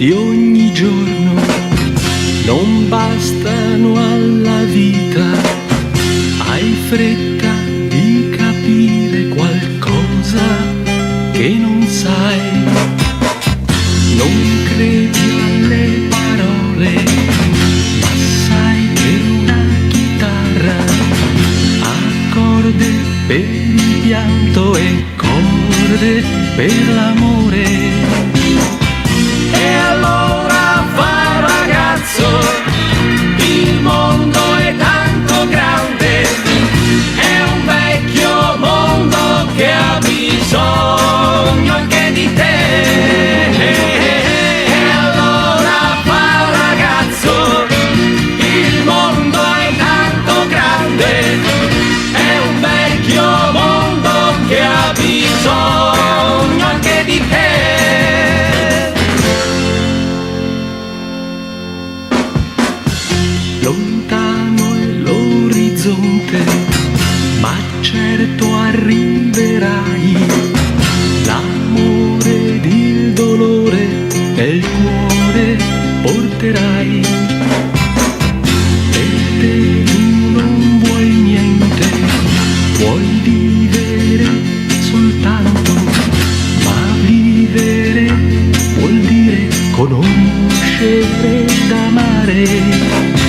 di ogni giorno non bastano alla vita. Hai fretta di capire qualcosa che non sai. Non credi alle parole, ma sai che una chitarra ha corde per il pianto e corde per l'amore. E allora fa ragazzo, il mondo è tanto grande, è un vecchio mondo che ha bisogno anche di te. E allora fa ragazzo, il mondo è tanto grande, è un vecchio mondo che ha bisogno anche di te. Lontano è l'orizzonte, ma certo arriverai. L'amore ed il dolore nel cuore porterai. E te tu non vuoi niente, vuoi vivere soltanto, ma vivere vuol dire conoscere ed amare.